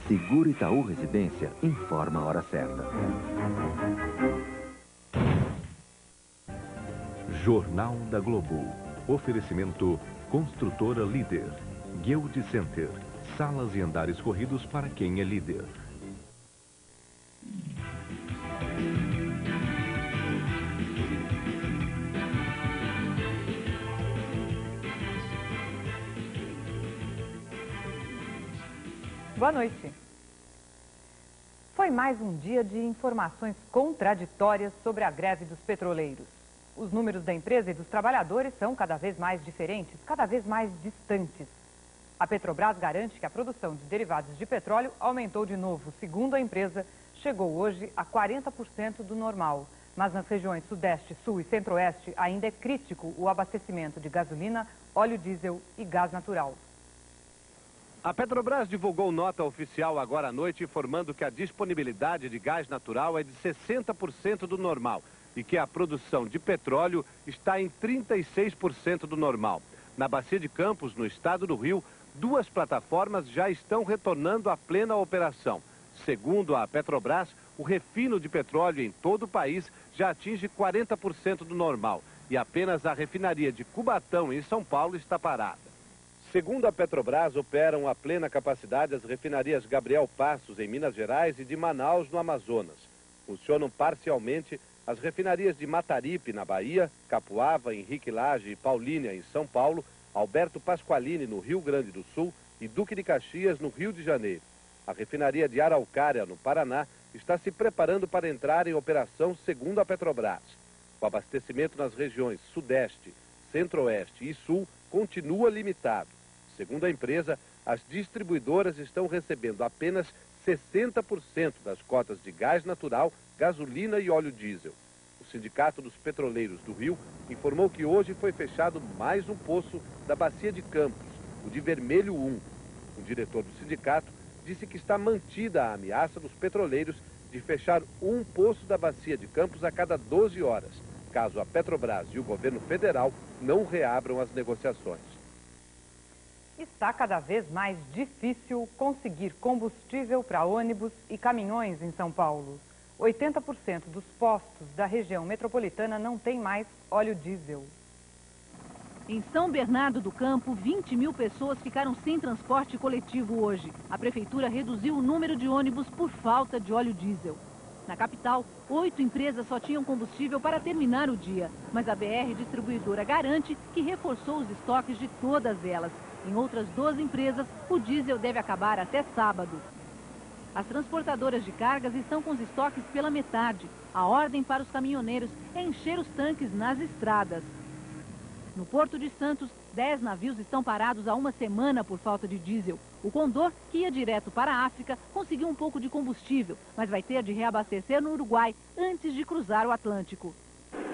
Seguro Itaú Residência informa a hora certa. Jornal da Globo. Oferecimento Construtora Líder. Guild Center. Salas e andares corridos para quem é líder. Boa noite. Foi mais um dia de informações contraditórias sobre a greve dos petroleiros. Os números da empresa e dos trabalhadores são cada vez mais diferentes, cada vez mais distantes. A Petrobras garante que a produção de derivados de petróleo aumentou de novo. Segundo a empresa, chegou hoje a 40% do normal. Mas nas regiões Sudeste, Sul e Centro-Oeste ainda é crítico o abastecimento de gasolina, óleo diesel e gás natural. A Petrobras divulgou nota oficial agora à noite informando que a disponibilidade de gás natural é de 60% do normal e que a produção de petróleo está em 36% do normal. Na Bacia de Campos, no estado do Rio, 2 plataformas já estão retornando à plena operação. Segundo a Petrobras, o refino de petróleo em todo o país já atinge 40% do normal e apenas a refinaria de Cubatão, em São Paulo, está parada. Segundo a Petrobras, operam a plena capacidade as refinarias Gabriel Passos, em Minas Gerais, e de Manaus, no Amazonas. Funcionam parcialmente as refinarias de Mataripe, na Bahia, Capuava, Henrique Lage e Paulínia, em São Paulo, Alberto Pasqualini, no Rio Grande do Sul, e Duque de Caxias, no Rio de Janeiro. A refinaria de Araucária, no Paraná, está se preparando para entrar em operação, segundo a Petrobras. O abastecimento nas regiões Sudeste, Centro-Oeste e Sul continua limitado. Segundo a empresa, as distribuidoras estão recebendo apenas 60% das cotas de gás natural, gasolina e óleo diesel. O Sindicato dos Petroleiros do Rio informou que hoje foi fechado mais um poço da Bacia de Campos, o de Vermelho 1. O diretor do sindicato disse que está mantida a ameaça dos petroleiros de fechar um poço da Bacia de Campos a cada 12 horas, caso a Petrobras e o governo federal não reabram as negociações. Está cada vez mais difícil conseguir combustível para ônibus e caminhões em São Paulo. 80% dos postos da região metropolitana não tem mais óleo diesel. Em São Bernardo do Campo, 20 mil pessoas ficaram sem transporte coletivo hoje. A prefeitura reduziu o número de ônibus por falta de óleo diesel. Na capital, 8 empresas só tinham combustível para terminar o dia. Mas a BR Distribuidora garante que reforçou os estoques de todas elas. Em outras 12 empresas, o diesel deve acabar até sábado. As transportadoras de cargas estão com os estoques pela metade. A ordem para os caminhoneiros é encher os tanques nas estradas. No Porto de Santos, 10 navios estão parados há uma semana por falta de diesel. O Condor, que ia direto para a África, conseguiu um pouco de combustível, mas vai ter de reabastecer no Uruguai antes de cruzar o Atlântico.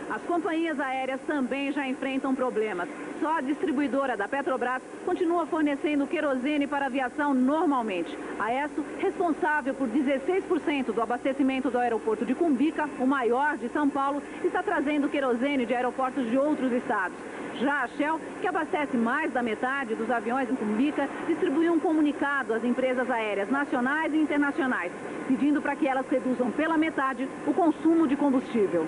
As companhias aéreas também já enfrentam problemas. Só a distribuidora da Petrobras continua fornecendo querosene para a aviação normalmente. A ESSO, responsável por 16% do abastecimento do aeroporto de Cumbica, o maior de São Paulo, está trazendo querosene de aeroportos de outros estados. Já a Shell, que abastece mais da metade dos aviões em Cumbica, distribuiu um comunicado às empresas aéreas nacionais e internacionais, pedindo para que elas reduzam pela metade o consumo de combustível.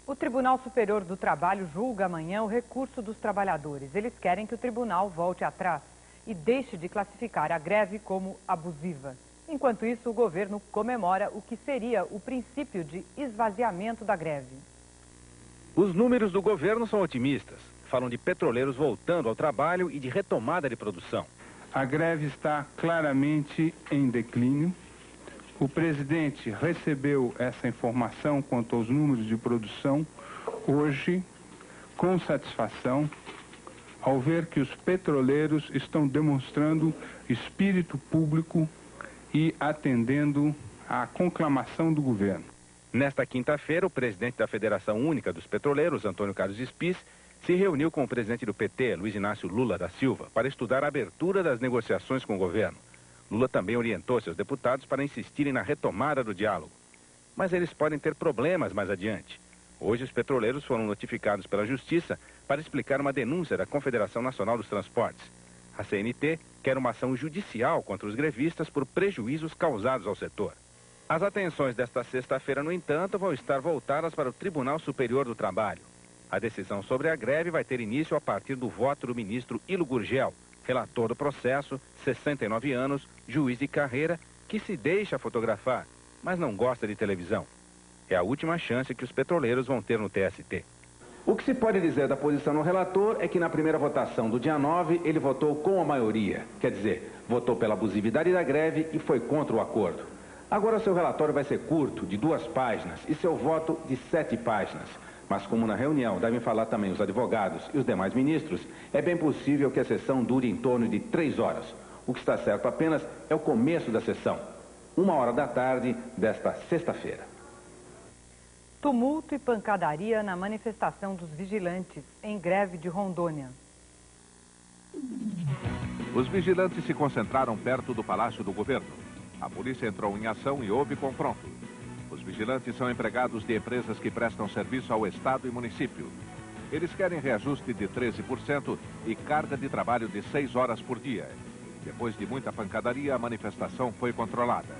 O Tribunal Superior do Trabalho julga amanhã o recurso dos trabalhadores. Eles querem que o tribunal volte atrás e deixe de classificar a greve como abusiva. Enquanto isso, o governo comemora o que seria o princípio de esvaziamento da greve. Os números do governo são otimistas. Falam de petroleiros voltando ao trabalho e de retomada de produção. A greve está claramente em declínio. O presidente recebeu essa informação quanto aos números de produção hoje com satisfação, ao ver que os petroleiros estão demonstrando espírito público e atendendo à conclamação do governo. Nesta quinta-feira, o presidente da Federação Única dos Petroleiros, Antônio Carlos Spies, se reuniu com o presidente do PT, Luiz Inácio Lula da Silva, para estudar a abertura das negociações com o governo. Lula também orientou seus deputados para insistirem na retomada do diálogo. Mas eles podem ter problemas mais adiante. Hoje, os petroleiros foram notificados pela Justiça para explicar uma denúncia da Confederação Nacional dos Transportes. A CNT quer uma ação judicial contra os grevistas por prejuízos causados ao setor. As atenções desta sexta-feira, no entanto, vão estar voltadas para o Tribunal Superior do Trabalho. A decisão sobre a greve vai ter início a partir do voto do ministro Ilo Gurgel, relator do processo, 69 anos, juiz de carreira, que se deixa fotografar, mas não gosta de televisão. É a última chance que os petroleiros vão ter no TST. O que se pode dizer da posição do relator é que na primeira votação do dia 9, ele votou com a maioria. Quer dizer, votou pela abusividade da greve e foi contra o acordo. Agora seu relatório vai ser curto, de 2 páginas, e seu voto de 7 páginas. Mas como na reunião devem falar também os advogados e os demais ministros, é bem possível que a sessão dure em torno de 3 horas. O que está certo apenas é o começo da sessão, 1h da tarde desta sexta-feira. Tumulto e pancadaria na manifestação dos vigilantes em greve de Rondônia. Os vigilantes se concentraram perto do Palácio do Governo. A polícia entrou em ação e houve confronto. Os vigilantes são empregados de empresas que prestam serviço ao Estado e município. Eles querem reajuste de 13% e carga de trabalho de 6 horas por dia. Depois de muita pancadaria, a manifestação foi controlada.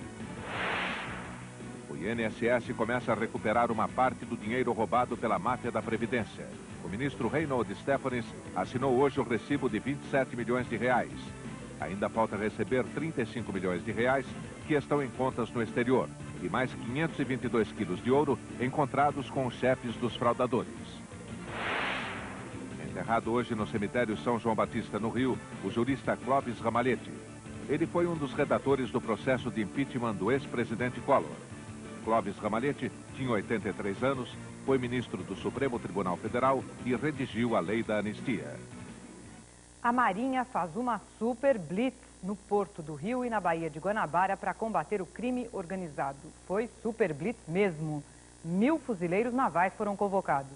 O INSS começa a recuperar uma parte do dinheiro roubado pela máfia da Previdência. O ministro Reinhold Stefanes assinou hoje o recibo de 27 milhões de reais. Ainda falta receber 35 milhões de reais que estão em contas no exterior e mais 522 quilos de ouro encontrados com os chefes dos fraudadores. Enterrado hoje no cemitério São João Batista, no Rio, o jurista Clóvis Ramalhete. Ele foi um dos redatores do processo de impeachment do ex-presidente Collor. Clóvis Ramalhete tinha 83 anos, foi ministro do Supremo Tribunal Federal e redigiu a lei da anistia. A Marinha faz uma super blitz no Porto do Rio e na Baía de Guanabara para combater o crime organizado. Foi super blitz mesmo. 1000 fuzileiros navais foram convocados.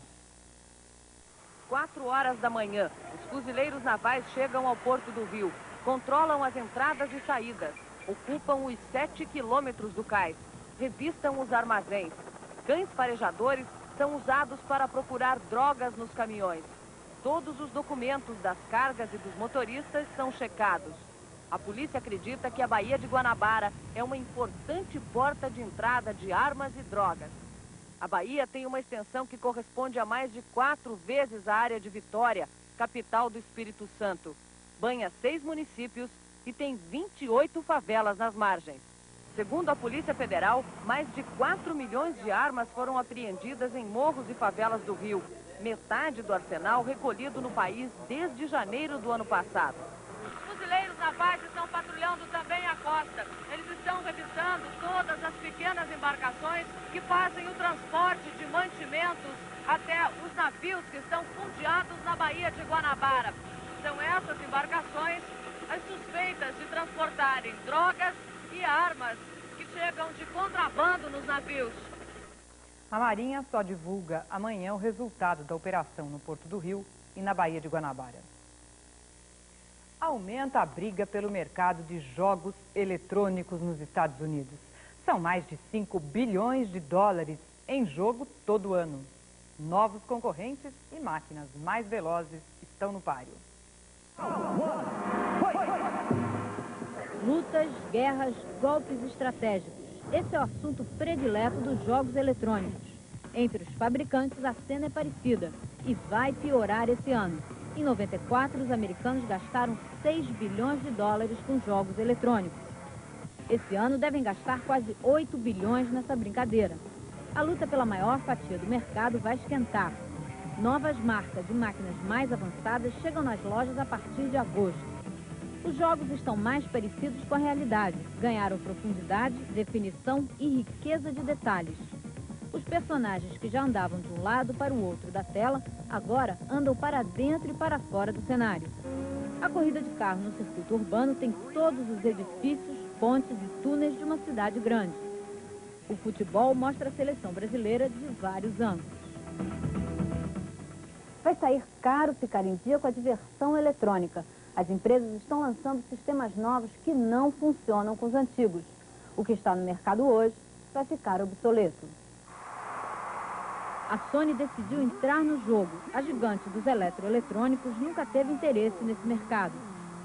4 horas da manhã, os fuzileiros navais chegam ao Porto do Rio, controlam as entradas e saídas, ocupam os 7 quilômetros do cais, revistam os armazéns. Cães farejadores são usados para procurar drogas nos caminhões. Todos os documentos das cargas e dos motoristas são checados. A polícia acredita que a Baía de Guanabara é uma importante porta de entrada de armas e drogas. A Bahia tem uma extensão que corresponde a mais de 4 vezes a área de Vitória, capital do Espírito Santo. Banha 6 municípios e tem 28 favelas nas margens. Segundo a Polícia Federal, mais de 4 milhões de armas foram apreendidas em morros e favelas do Rio. Metade do arsenal recolhido no país desde janeiro do ano passado. Os fuzileiros navais estão patrulhando também a costa. Eles estão revisando todas as pequenas embarcações que fazem o transporte de mantimentos até os navios que estão fundeados na Baía de Guanabara. São essas embarcações as suspeitas de transportarem drogas e armas que chegam de contrabando nos navios. A Marinha só divulga amanhã o resultado da operação no Porto do Rio e na Baía de Guanabara. Aumenta a briga pelo mercado de jogos eletrônicos nos Estados Unidos. São mais de 5 bilhões de dólares em jogo todo ano. Novos concorrentes e máquinas mais velozes estão no páreo. Lutas, guerras, golpes estratégicos. Esse é o assunto predileto dos jogos eletrônicos. Entre os fabricantes, a cena é parecida e vai piorar esse ano. Em 94, os americanos gastaram 6 bilhões de dólares com jogos eletrônicos. Esse ano devem gastar quase 8 bilhões nessa brincadeira. A luta pela maior fatia do mercado vai esquentar. Novas marcas de máquinas mais avançadas chegam nas lojas a partir de agosto. Os jogos estão mais parecidos com a realidade. Ganharam profundidade, definição e riqueza de detalhes. Os personagens que já andavam de um lado para o outro da tela, agora andam para dentro e para fora do cenário. A corrida de carro no circuito urbano tem todos os edifícios, pontes e túneis de uma cidade grande. O futebol mostra a seleção brasileira de vários ângulos. Vai sair caro ficar em dia com a diversão eletrônica. As empresas estão lançando sistemas novos que não funcionam com os antigos. O que está no mercado hoje vai ficar obsoleto. A Sony decidiu entrar no jogo. A gigante dos eletroeletrônicos nunca teve interesse nesse mercado.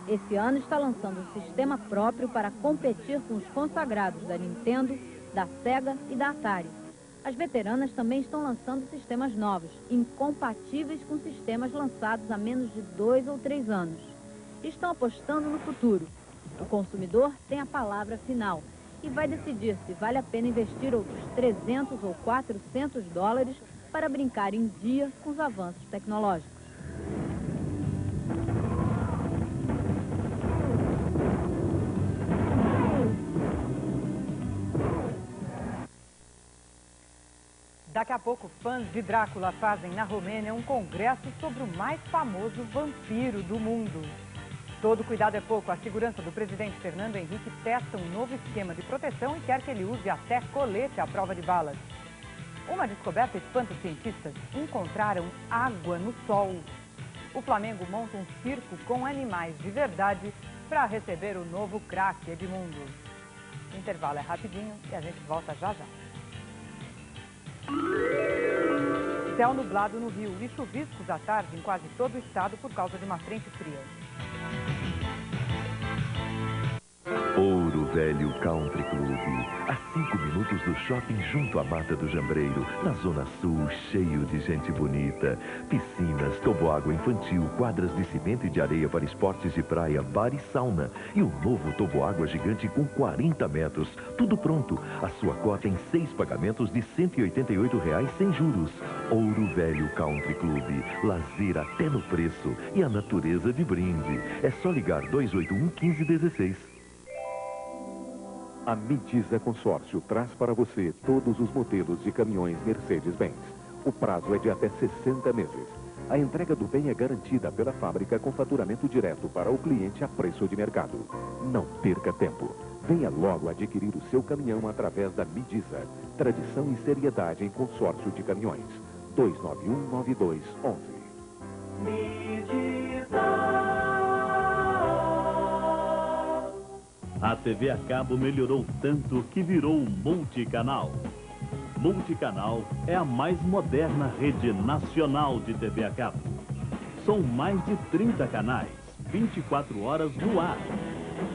Esse ano está lançando um sistema próprio para competir com os consagrados da Nintendo, da Sega e da Atari. As veteranas também estão lançando sistemas novos, incompatíveis com sistemas lançados há menos de 2 ou 3 anos. Estão apostando no futuro. O consumidor tem a palavra final e vai decidir se vale a pena investir outros 300 ou 400 dólares para brincar em dia com os avanços tecnológicos. Daqui a pouco, fãs de Drácula fazem na Romênia um congresso sobre o mais famoso vampiro do mundo. Todo cuidado é pouco. A segurança do presidente Fernando Henrique testa um novo esquema de proteção e quer que ele use até colete à prova de balas. Uma descoberta espanta os cientistas. Encontraram água no sol. O Flamengo monta um circo com animais de verdade para receber o novo craque Edmundo. O intervalo é rapidinho e a gente volta já já. Céu nublado no Rio e chuviscos à tarde em quase todo o estado por causa de uma frente fria. Ouro Velho Country Club. A 5 minutos do shopping junto à Mata do Jambreiro, na Zona Sul, cheio de gente bonita. Piscinas, toboágua infantil, quadras de cimento e de areia para esportes de praia, bar e sauna. E o novo toboágua gigante com 40 metros. Tudo pronto. A sua cota em 6 pagamentos de R$ 188,00 sem juros. Ouro Velho Country Club. Lazer até no preço. E a natureza de brinde. É só ligar 281-1516. A Midisa Consórcio traz para você todos os modelos de caminhões Mercedes-Benz. O prazo é de até 60 meses. A entrega do bem é garantida pela fábrica com faturamento direto para o cliente a preço de mercado. Não perca tempo. Venha logo adquirir o seu caminhão através da Midisa. Tradição e seriedade em consórcio de caminhões. 291-9211. A TV a cabo melhorou tanto que virou um multicanal. Multicanal é a mais moderna rede nacional de TV a cabo. São mais de 30 canais, 24 horas no ar.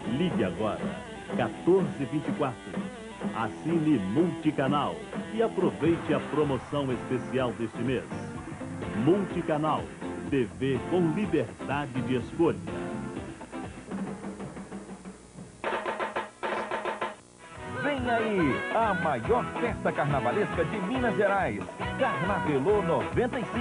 Ligue agora, 1424. Assine Multicanal e aproveite a promoção especial deste mês. Multicanal, TV com liberdade de escolha. Vem aí, a maior festa carnavalesca de Minas Gerais. Carnavelô 95,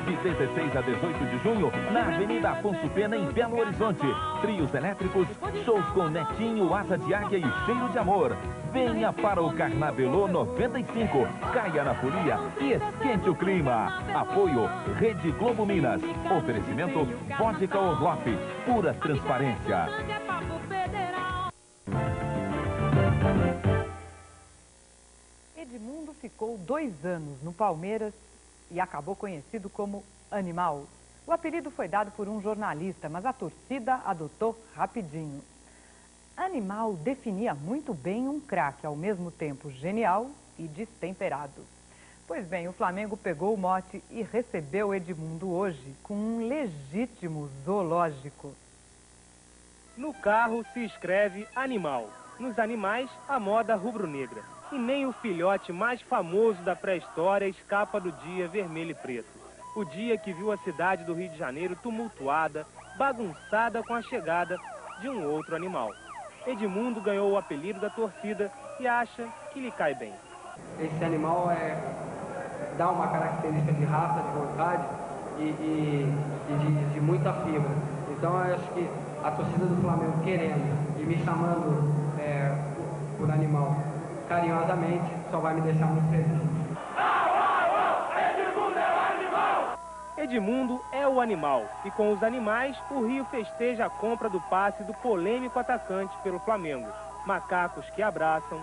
de 16 a 18 de junho, na Avenida Afonso Pena, em Belo Horizonte. Trios elétricos, shows com Netinho, Asa de Águia e Cheiro de Amor. Venha para o Carnavelô 95, caia na folia e esquente o clima. Apoio Rede Globo Minas. Oferecimento Vodka Orloff, pura transparência. Edmundo ficou 2 anos no Palmeiras e acabou conhecido como Animal. O apelido foi dado por um jornalista, mas a torcida adotou rapidinho. Animal definia muito bem um craque, ao mesmo tempo genial e destemperado. Pois bem, o Flamengo pegou o mote e recebeu Edmundo hoje com um legítimo zoológico. No carro se escreve Animal. Nos animais, a moda rubro-negra. E nem o filhote mais famoso da pré-história escapa do dia vermelho e preto. O dia que viu a cidade do Rio de Janeiro tumultuada, bagunçada com a chegada de um outro animal. Edmundo ganhou o apelido da torcida e acha que lhe cai bem. Esse animal dá uma característica de raça, de vontade e de muita fibra. Então eu acho que a torcida do Flamengo querendo e me chamando por animal carinhosamente, só vai me deixar muito feliz. Edmundo é o animal, e com os animais, o Rio festeja a compra do passe do polêmico atacante pelo Flamengo. Macacos que abraçam,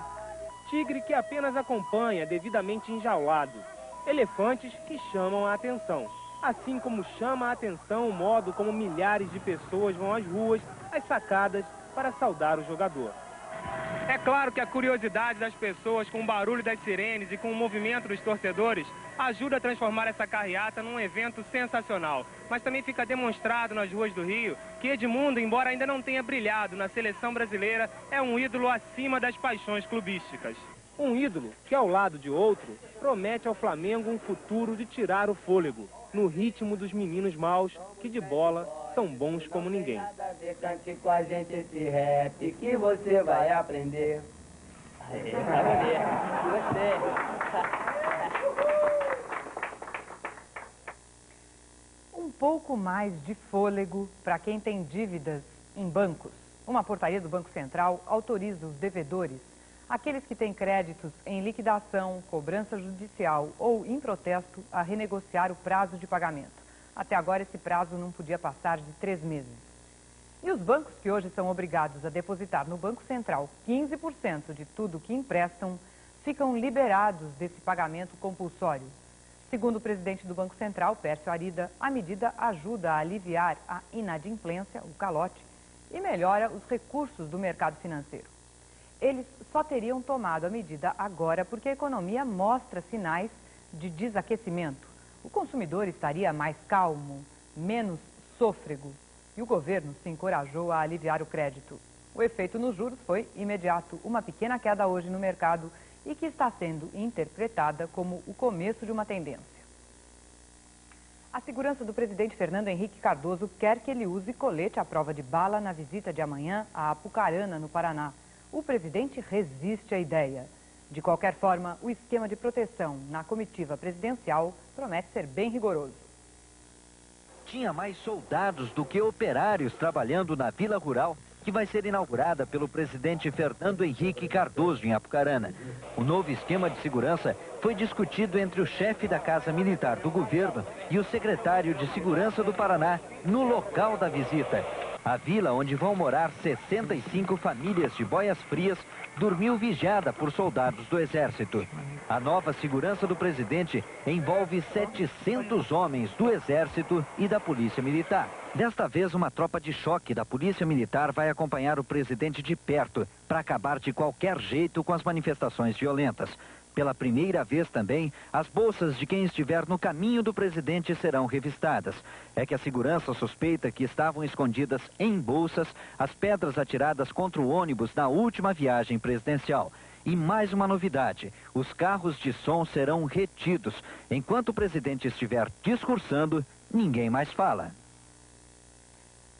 tigre que apenas acompanha devidamente enjaulado, elefantes que chamam a atenção. Assim como chama a atenção o modo como milhares de pessoas vão às ruas, às sacadas, para saudar o jogador. É claro que a curiosidade das pessoas com o barulho das sirenes e com o movimento dos torcedores ajuda a transformar essa carreata num evento sensacional. Mas também fica demonstrado nas ruas do Rio que Edmundo, embora ainda não tenha brilhado na seleção brasileira, é um ídolo acima das paixões clubísticas. Um ídolo que, ao lado de outro, promete ao Flamengo um futuro de tirar o fôlego, no ritmo dos meninos maus, que de bola são bons como ninguém. Cante com a gente esse rap que você vai aprender. Aê, gostei. Um pouco mais de fôlego para quem tem dívidas em bancos. Uma portaria do Banco Central autoriza os devedores, aqueles que têm créditos em liquidação, cobrança judicial ou em protesto, a renegociar o prazo de pagamento. Até agora, esse prazo não podia passar de 3 meses. E os bancos que hoje são obrigados a depositar no Banco Central 15% de tudo que emprestam, ficam liberados desse pagamento compulsório. Segundo o presidente do Banco Central, Pércio Arida, a medida ajuda a aliviar a inadimplência, o calote, e melhora os recursos do mercado financeiro. Eles só teriam tomado a medida agora porque a economia mostra sinais de desaquecimento. O consumidor estaria mais calmo, menos sôfrego, e o governo se encorajou a aliviar o crédito. O efeito nos juros foi imediato, uma pequena queda hoje no mercado e que está sendo interpretada como o começo de uma tendência. A segurança do presidente Fernando Henrique Cardoso quer que ele use colete à prova de bala na visita de amanhã a Apucarana, no Paraná. O presidente resiste à ideia. De qualquer forma, o esquema de proteção na comitiva presidencial promete ser bem rigoroso. Tinha mais soldados do que operários trabalhando na Vila Rural, que vai ser inaugurada pelo presidente Fernando Henrique Cardoso em Apucarana. O novo esquema de segurança foi discutido entre o chefe da Casa Militar do governo e o secretário de Segurança do Paraná no local da visita. A vila, onde vão morar 65 famílias de Boias Frias, dormiu vigiada por soldados do Exército. A nova segurança do presidente envolve 700 homens do Exército e da Polícia Militar. Desta vez, uma tropa de choque da Polícia Militar vai acompanhar o presidente de perto para acabar de qualquer jeito com as manifestações violentas. Pela primeira vez também, as bolsas de quem estiver no caminho do presidente serão revistadas. É que a segurança suspeita que estavam escondidas em bolsas as pedras atiradas contra o ônibus na última viagem presidencial. E mais uma novidade, os carros de som serão retidos. Enquanto o presidente estiver discursando, ninguém mais fala.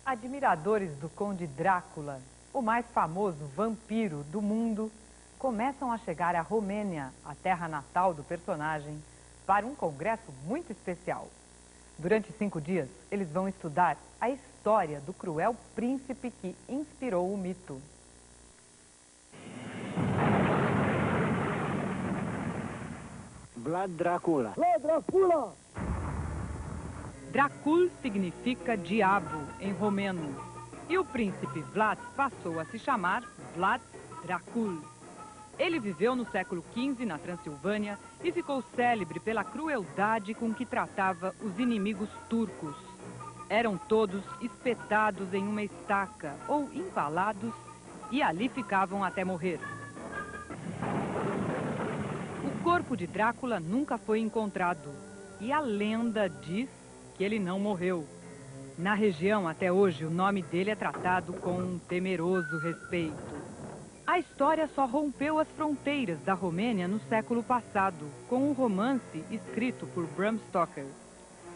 Admiradores do Conde Drácula, o mais famoso vampiro do mundo, começam a chegar à Romênia, a terra natal do personagem, para um congresso muito especial. Durante 5 dias, eles vão estudar a história do cruel príncipe que inspirou o mito. Vlad Dracula. Vlad Dracula! Dracul significa diabo em romeno. E o príncipe Vlad passou a se chamar Vlad Dracul. Ele viveu no século XV na Transilvânia e ficou célebre pela crueldade com que tratava os inimigos turcos. Eram todos espetados em uma estaca ou empalados e ali ficavam até morrer. O corpo de Drácula nunca foi encontrado e a lenda diz que ele não morreu. Na região, até hoje, o nome dele é tratado com um temeroso respeito. A história só rompeu as fronteiras da Romênia no século passado, com um romance escrito por Bram Stoker.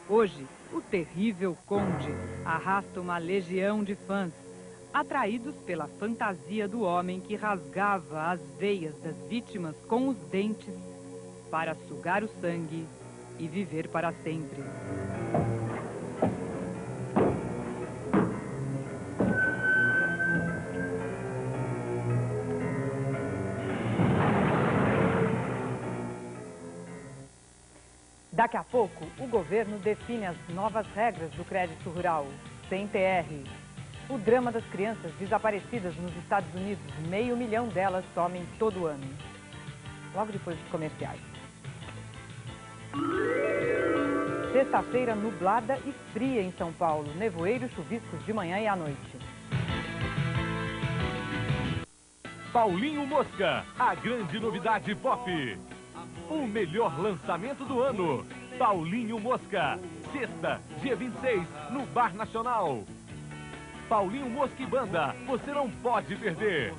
Hoje, o terrível conde arrasta uma legião de fãs, atraídos pela fantasia do homem que rasgava as veias das vítimas com os dentes para sugar o sangue e viver para sempre. Daqui a pouco, o governo define as novas regras do crédito rural, sem TR. O drama das crianças desaparecidas nos Estados Unidos, 500 mil delas somem todo ano. Logo depois dos comerciais. Sexta-feira nublada e fria em São Paulo. Nevoeiro e chuviscos de manhã e à noite. Paulinho Mosca, a grande novidade pop. o melhor lançamento do ano. Paulinho Mosca, sexta, dia 26, no Bar Nacional. Paulinho Mosca e Banda, você não pode perder.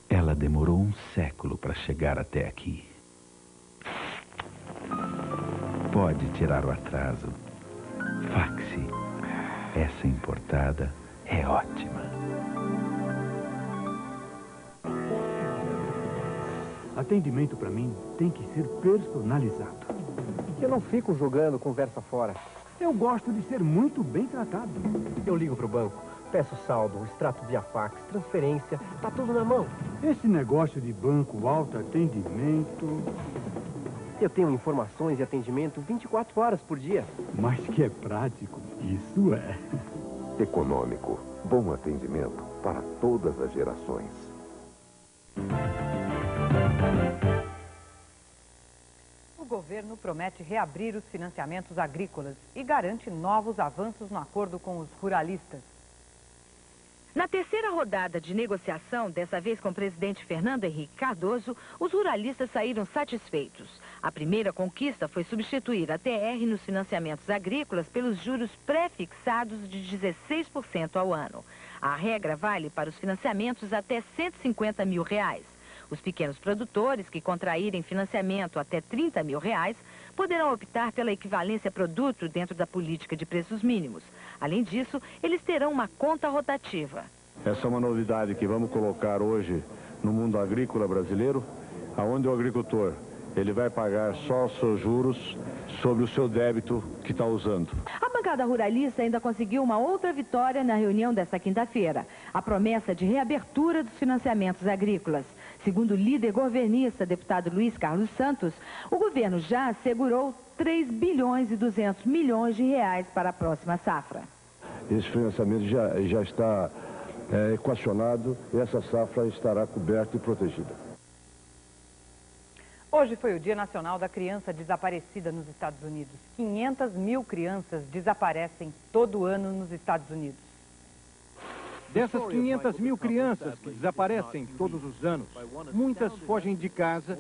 Ela demorou um século para chegar até aqui. Pode tirar o atraso. Faxi. Essa importada é ótima. Atendimento para mim tem que ser personalizado. Eu não fico jogando conversa fora. Eu gosto de ser muito bem tratado. Eu ligo pro banco, peço saldo, extrato via fax, transferência, tá tudo na mão. Esse negócio de banco, alto atendimento... Eu tenho informações e atendimento 24 horas por dia. Mas que é prático, isso é. Econômico, bom atendimento para todas as gerações. O governo promete reabrir os financiamentos agrícolas e garante novos avanços no acordo com os ruralistas. Na terceira rodada de negociação, dessa vez com o presidente Fernando Henrique Cardoso, os ruralistas saíram satisfeitos. A primeira conquista foi substituir a TR nos financiamentos agrícolas pelos juros pré-fixados de 16% ao ano. A regra vale para os financiamentos até R$150 mil. Os pequenos produtores que contraírem financiamento até R$30 mil poderão optar pela equivalência produto dentro da política de preços mínimos. Além disso, eles terão uma conta rotativa. Essa é uma novidade que vamos colocar hoje no mundo agrícola brasileiro, onde o agricultor ele vai pagar só os seus juros sobre o seu débito que está usando. A bancada ruralista ainda conseguiu uma outra vitória na reunião desta quinta-feira. A promessa de reabertura dos financiamentos agrícolas. Segundo o líder governista, deputado Luiz Carlos Santos, o governo já assegurou R$3 bilhões e 200 milhões para a próxima safra. Esse financiamento já está equacionado e essa safra estará coberta e protegida. Hoje foi o Dia Nacional da Criança Desaparecida nos Estados Unidos. 500 mil crianças desaparecem todo ano nos Estados Unidos. Dessas 500 mil crianças que desaparecem todos os anos, muitas fogem de casa,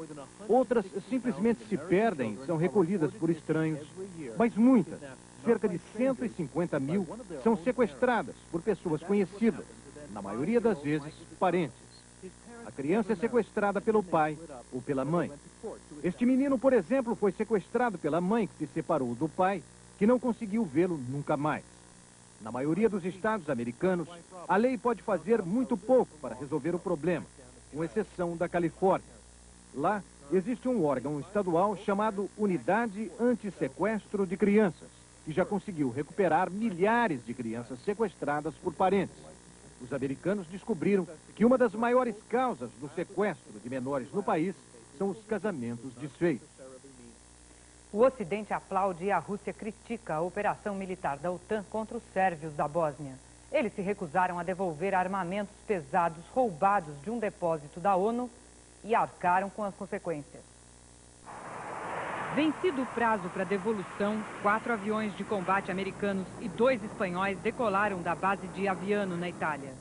outras simplesmente se perdem, são recolhidas por estranhos, mas muitas, cerca de 150 mil, são sequestradas por pessoas conhecidas, na maioria das vezes parentes. A criança é sequestrada pelo pai ou pela mãe. Este menino, por exemplo, foi sequestrado pela mãe que se separou do pai, que não conseguiu vê-lo nunca mais. Na maioria dos estados americanos, a lei pode fazer muito pouco para resolver o problema, com exceção da Califórnia. Lá, existe um órgão estadual chamado Unidade Antissequestro de Crianças, que já conseguiu recuperar milhares de crianças sequestradas por parentes. Os americanos descobriram que uma das maiores causas do sequestro de menores no país são os casamentos desfeitos. O Ocidente aplaude e a Rússia critica a operação militar da OTAN contra os sérvios da Bósnia. Eles se recusaram a devolver armamentos pesados roubados de um depósito da ONU e arcaram com as consequências. Vencido o prazo para devolução, 4 aviões de combate americanos e 2 espanhóis decolaram da base de Aviano, na Itália.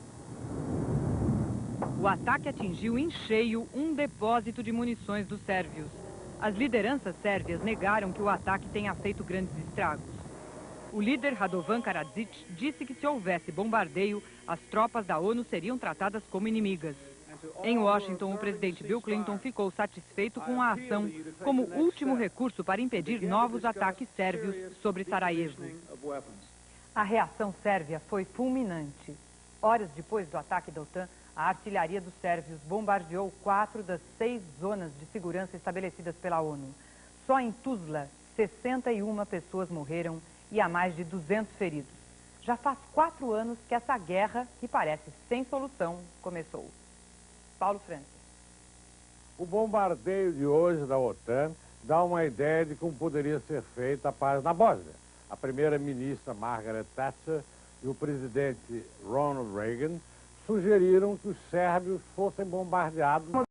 O ataque atingiu em cheio um depósito de munições dos sérvios. As lideranças sérvias negaram que o ataque tenha feito grandes estragos. O líder Radovan Karadzic disse que se houvesse bombardeio, as tropas da ONU seriam tratadas como inimigas. Em Washington, o presidente Bill Clinton ficou satisfeito com a ação como último recurso para impedir novos ataques sérvios sobre Sarajevo. A reação sérvia foi fulminante. Horas depois do ataque da OTAN, a artilharia dos sérvios bombardeou 4 das 6 zonas de segurança estabelecidas pela ONU. Só em Tuzla, 61 pessoas morreram e há mais de 200 feridos. Já faz 4 anos que essa guerra, que parece sem solução, começou. Paulo Francis. O bombardeio de hoje da OTAN dá uma ideia de como poderia ser feita a paz na Bósnia. A primeira-ministra Margaret Thatcher e o presidente Ronald Reagan sugeriram que os sérvios fossem bombardeados.